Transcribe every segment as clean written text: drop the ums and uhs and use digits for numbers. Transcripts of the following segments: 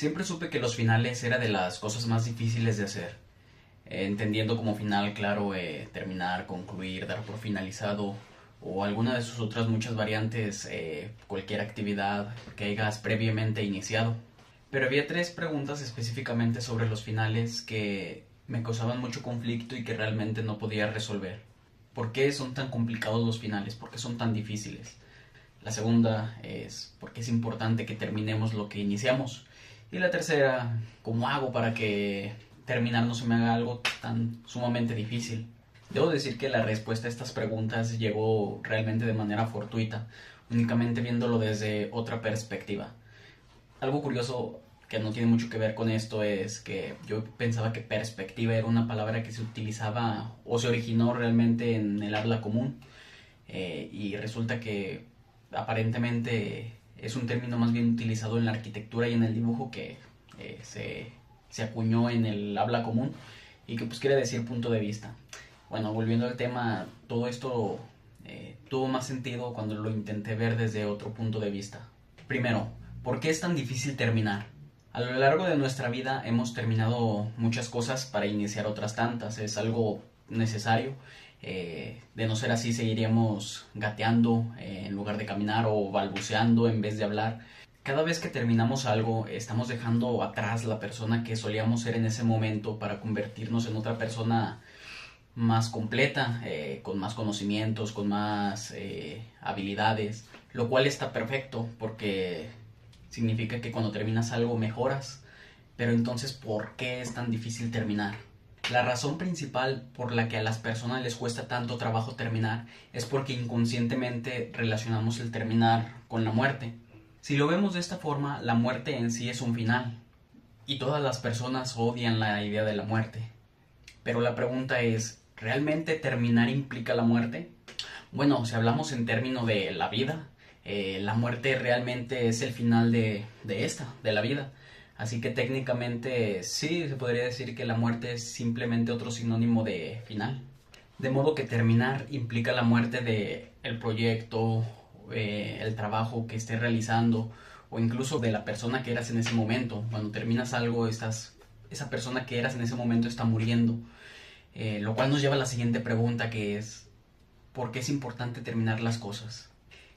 Siempre supe que los finales era de las cosas más difíciles de hacer, entendiendo como final, claro, terminar, concluir, dar por finalizado o alguna de sus otras muchas variantes, cualquier actividad que hayas previamente iniciado. Pero había tres preguntas específicamente sobre los finales que me causaban mucho conflicto y que realmente no podía resolver. ¿Por qué son tan complicados los finales? ¿Por qué son tan difíciles? La segunda es por qué es importante que terminemos lo que iniciamos. Y la tercera, ¿cómo hago para que terminar no se me haga algo tan sumamente difícil? Debo decir que la respuesta a estas preguntas llegó realmente de manera fortuita, únicamente viéndolo desde otra perspectiva. Algo curioso que no tiene mucho que ver con esto es que yo pensaba que perspectiva era una palabra que se utilizaba o se originó realmente en el habla común, y resulta que aparentemente es un término más bien utilizado en la arquitectura y en el dibujo que se acuñó en el habla común y que pues quiere decir punto de vista. Bueno, volviendo al tema, todo esto tuvo más sentido cuando lo intenté ver desde otro punto de vista. Primero, ¿por qué es tan difícil terminar? A lo largo de nuestra vida hemos terminado muchas cosas para iniciar otras tantas, es algo necesario. De no ser así seguiríamos gateando en lugar de caminar o balbuceando en vez de hablar. Cada vez que terminamos algo estamos dejando atrás la persona que solíamos ser en ese momento para convertirnos en otra persona más completa, con más conocimientos, con más habilidades, lo cual está perfecto porque significa que cuando terminas algo mejoras. Pero entonces, ¿por qué es tan difícil terminar? La razón principal por la que a las personas les cuesta tanto trabajo terminar es porque inconscientemente relacionamos el terminar con la muerte. Si lo vemos de esta forma, la muerte en sí es un final, y todas las personas odian la idea de la muerte. Pero la pregunta es, ¿realmente terminar implica la muerte? Bueno, si hablamos en términos de la vida, la muerte realmente es el final de la vida. Así que técnicamente sí, se podría decir que la muerte es simplemente otro sinónimo de final. De modo que terminar implica la muerte de el proyecto, el trabajo que estés realizando o incluso de la persona que eras en ese momento. Cuando terminas algo, esa persona que eras en ese momento está muriendo. Lo cual nos lleva a la siguiente pregunta, que es ¿por qué es importante terminar las cosas?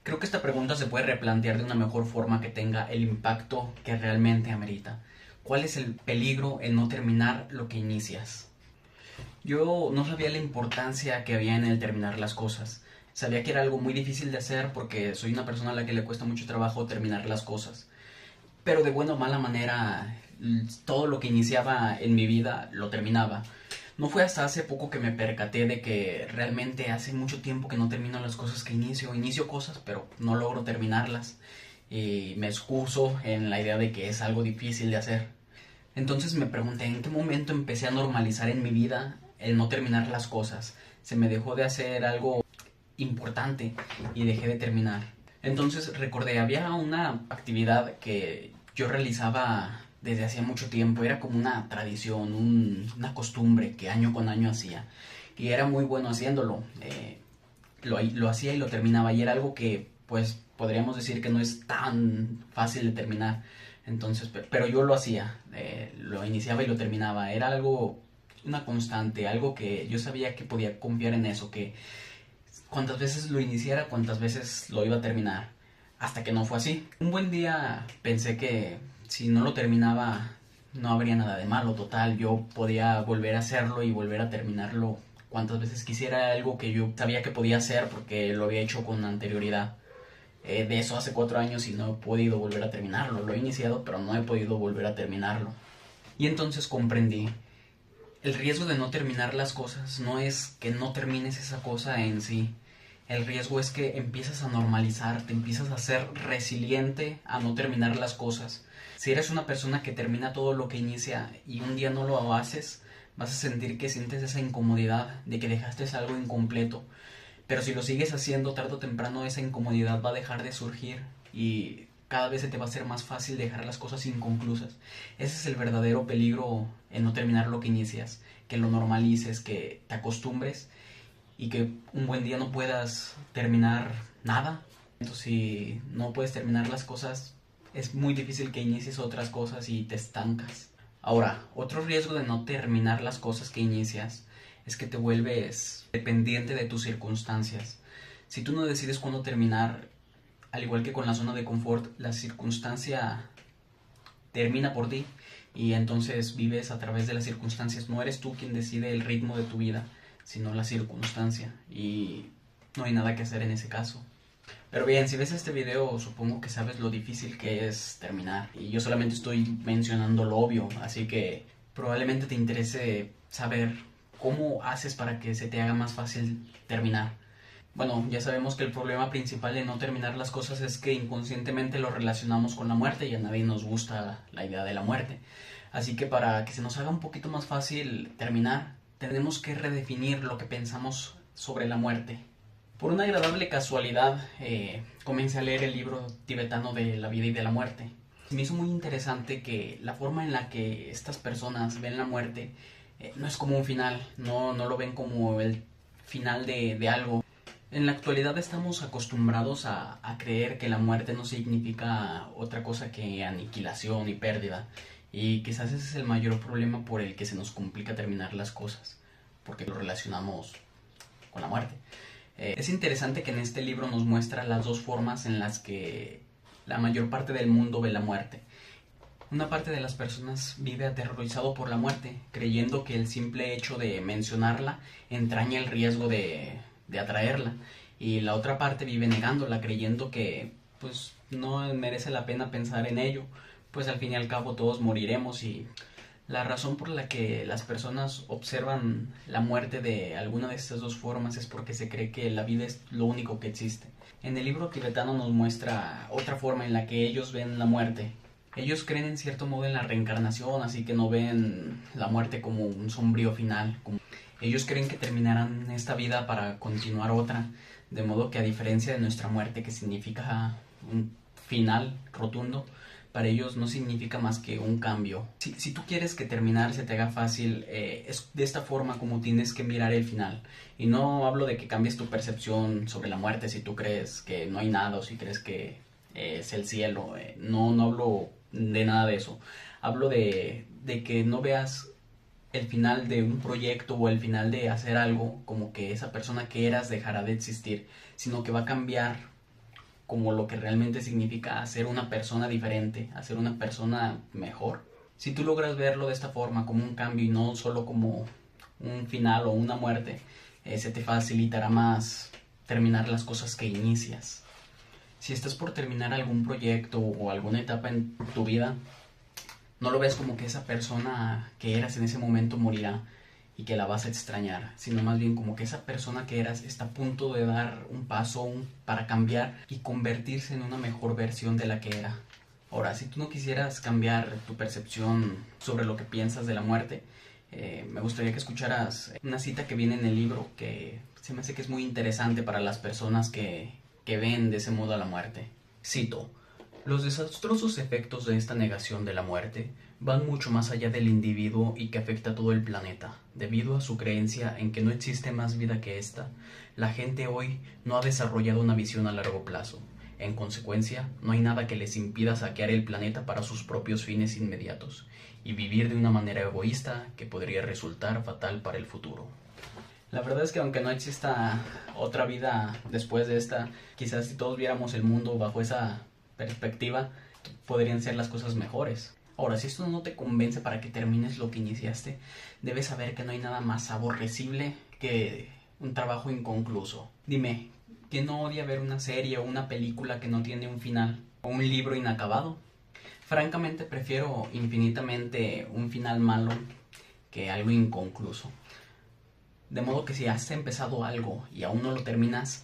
Creo que esta pregunta se puede replantear de una mejor forma que tenga el impacto que realmente amerita. ¿Cuál es el peligro en no terminar lo que inicias? Yo no sabía la importancia que había en el terminar las cosas. Sabía que era algo muy difícil de hacer porque soy una persona a la que le cuesta mucho trabajo terminar las cosas. Pero de buena o mala manera, todo lo que iniciaba en mi vida lo terminaba. No fue hasta hace poco que me percaté de que realmente hace mucho tiempo que no termino las cosas que inicio. Inicio cosas, pero no logro terminarlas. Y me excuso en la idea de que es algo difícil de hacer. Entonces me pregunté en qué momento empecé a normalizar en mi vida el no terminar las cosas. Se me dejó de hacer algo importante y dejé de terminar. Entonces recordé, había una actividad que yo realizaba desde hacía mucho tiempo, era como una tradición, una costumbre que año con año hacía y era muy bueno haciéndolo. Lo hacía y lo terminaba y era algo que pues podríamos decir que no es tan fácil de terminar. Entonces, pero yo lo hacía, lo iniciaba y lo terminaba, era algo, una constante, algo que yo sabía que podía confiar en eso, que cuantas veces lo iniciara, cuantas veces lo iba a terminar, hasta que no fue así. Un buen día pensé que si no lo terminaba no habría nada de malo, total, yo podía volver a hacerlo y volver a terminarlo cuantas veces quisiera, algo que yo sabía que podía hacer porque lo había hecho con anterioridad. De eso hace 4 años y no he podido volver a terminarlo. Lo he iniciado, pero no he podido volver a terminarlo. Y entonces comprendí, el riesgo de no terminar las cosas no es que no termines esa cosa en sí. El riesgo es que empiezas a normalizar, te empiezas a ser resiliente a no terminar las cosas. Si eres una persona que termina todo lo que inicia y un día no lo haces, vas a sentir que sientes esa incomodidad de que dejaste algo incompleto. Pero si lo sigues haciendo, tarde o temprano esa incomodidad va a dejar de surgir y cada vez se te va a hacer más fácil dejar las cosas inconclusas. Ese es el verdadero peligro en no terminar lo que inicias, que lo normalices, que te acostumbres y que un buen día no puedas terminar nada. Entonces, si no puedes terminar las cosas, es muy difícil que inicies otras cosas y te estancas. Ahora, otro riesgo de no terminar las cosas que inicias es que te vuelves dependiente de tus circunstancias. Si tú no decides cuándo terminar, al igual que con la zona de confort, la circunstancia termina por ti y entonces vives a través de las circunstancias. No eres tú quien decide el ritmo de tu vida, sino la circunstancia, y no hay nada que hacer en ese caso. Pero bien, si ves este video, supongo que sabes lo difícil que es terminar, y yo solamente estoy mencionando lo obvio, así que probablemente te interese saber cómo haces para que se te haga más fácil terminar. Bueno, ya sabemos que el problema principal de no terminar las cosas es que inconscientemente lo relacionamos con la muerte, y a nadie nos gusta la idea de la muerte. Así que para que se nos haga un poquito más fácil terminar, tenemos que redefinir lo que pensamos sobre la muerte. Por una agradable casualidad, comencé a leer el libro tibetano de la vida y de la muerte. Me hizo muy interesante que la forma en la que estas personas ven la muerte no es como un final, no lo ven como el final de algo. En la actualidad estamos acostumbrados a creer que la muerte no significa otra cosa que aniquilación y pérdida, y quizás ese es el mayor problema por el que se nos complica terminar las cosas, porque lo relacionamos con la muerte. Es interesante que en este libro nos muestra las dos formas en las que la mayor parte del mundo ve la muerte. Una parte de las personas vive aterrorizado por la muerte, creyendo que el simple hecho de mencionarla entraña el riesgo de atraerla, y la otra parte vive negándola, creyendo que pues no merece la pena pensar en ello, pues al fin y al cabo todos moriremos. Y la razón por la que las personas observan la muerte de alguna de estas dos formas es porque se cree que la vida es lo único que existe. En el libro tibetano nos muestra otra forma en la que ellos ven la muerte. Ellos creen en cierto modo en la reencarnación, así que no ven la muerte como un sombrío final. Ellos creen que terminarán esta vida para continuar otra, de modo que a diferencia de nuestra muerte, que significa un final rotundo, para ellos no significa más que un cambio. Si tú quieres que terminar se te haga fácil, es de esta forma como tienes que mirar el final. Y no hablo de que cambies tu percepción sobre la muerte si tú crees que no hay nada o si crees que es el cielo. No hablo de nada de eso. Hablo de que no veas el final de un proyecto o el final de hacer algo como que esa persona que eras dejará de existir, sino que va a cambiar como lo que realmente significa ser una persona diferente, a ser una persona mejor. Si tú logras verlo de esta forma, como un cambio y no solo como un final o una muerte, se te facilitará más terminar las cosas que inicias. Si estás por terminar algún proyecto o alguna etapa en tu vida, no lo ves como que esa persona que eras en ese momento morirá y que la vas a extrañar, sino más bien como que esa persona que eras está a punto de dar un paso para cambiar y convertirse en una mejor versión de la que era. Ahora, si tú no quisieras cambiar tu percepción sobre lo que piensas de la muerte, me gustaría que escucharas una cita que viene en el libro que se me hace que es muy interesante para las personas que ven de ese modo a la muerte. Cito: los desastrosos efectos de esta negación de la muerte van mucho más allá del individuo y que afecta a todo el planeta. Debido a su creencia en que no existe más vida que esta, la gente hoy no ha desarrollado una visión a largo plazo. En consecuencia, no hay nada que les impida saquear el planeta para sus propios fines inmediatos y vivir de una manera egoísta que podría resultar fatal para el futuro. La verdad es que aunque no exista otra vida después de esta, quizás si todos viéramos el mundo bajo esa perspectiva, podrían ser las cosas mejores. Ahora, si esto no te convence para que termines lo que iniciaste, debes saber que no hay nada más aborrecible que un trabajo inconcluso. Dime, ¿quién no odia ver una serie o una película que no tiene un final? ¿O un libro inacabado? Francamente, prefiero infinitamente un final malo que algo inconcluso. De modo que si has empezado algo y aún no lo terminas,